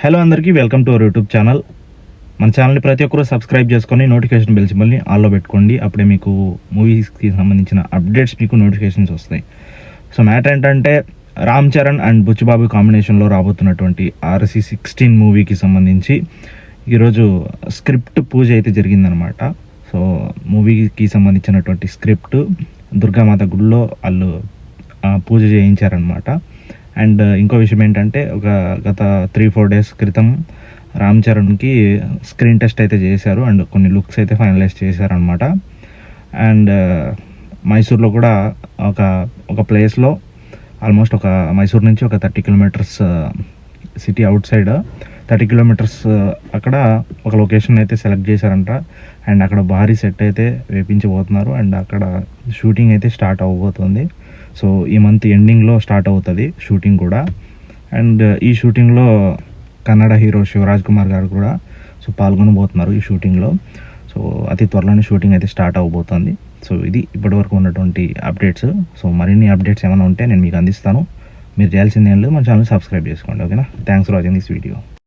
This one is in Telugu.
హలో అందరికీ welcome to our YouTube channel. మన ఛానల్ని ప్రతి ఒక్కరూ సబ్స్క్రైబ్ చేసుకొని నోటిఫికేషన్ బెల్ సింబల్ని ఆన్లో పెట్టుకోండి. అప్పుడే మీకు మూవీస్కి సంబంధించిన అప్డేట్స్ మీకు నోటిఫికేషన్స్ వస్తాయి. సో మ్యాటర్ ఏంటంటే రామ్ చరణ్ అండ్ బుచ్చిబాబు కాంబినేషన్లో రాబోతున్నటువంటి RC16 మూవీకి సంబంధించి ఈరోజు స్క్రిప్ట్ పూజ అయితే జరిగిందనమాట. సో మూవీకి సంబంధించినటువంటి స్క్రిప్ట్ దుర్గామాత గుడిలో వాళ్ళు పూజ చేయించారనమాట. అండ్ ఇంకో విషయం ఏంటంటే గత 3-4 డేస్ క్రితం రామ్ చరణ్కి స్క్రీన్ టెస్ట్ అయితే చేశారు అండ్ కొన్ని లుక్స్ అయితే ఫైనలైజ్ చేశారనమాట. అండ్ మైసూర్లో కూడా ఒక ప్లేస్లో ఆల్మోస్ట్ మైసూర్ నుంచి ఒక 30 kilometres city out side 30 kilometres అక్కడ ఒక లొకేషన్ అయితే సెలెక్ట్ చేశారంట. అండ్ అక్కడ భారీ సెట్ అయితే వేపించబోతున్నారు అండ్ అక్కడ షూటింగ్ అయితే స్టార్ట్ అవ్వబోతుంది. సో ఈ మంత్ ఎండింగ్లో స్టార్ట్ అవుతుంది షూటింగ్ కూడా. అండ్ ఈ షూటింగ్లో కన్నడ హీరో శివరాజ్ కుమార్ గారు కూడా పాల్గొనబోతున్నారు ఈ షూటింగ్లో. సో అతి త్వరలోనే షూటింగ్ అయితే స్టార్ట్ అవ్వబోతుంది. సో ఇది ఇప్పటివరకు ఉన్నటువంటి అప్డేట్స్. సో మరిన్ని అప్డేట్స్ ఏమైనా ఉంటే నేను మీకు అందిస్తాను. మీరు చేయాల్సింది ఏం లేదు, మన ఛానల్ సబ్స్క్రైబ్ చేసుకోండి. ఓకేనా? Thanks for watching this video.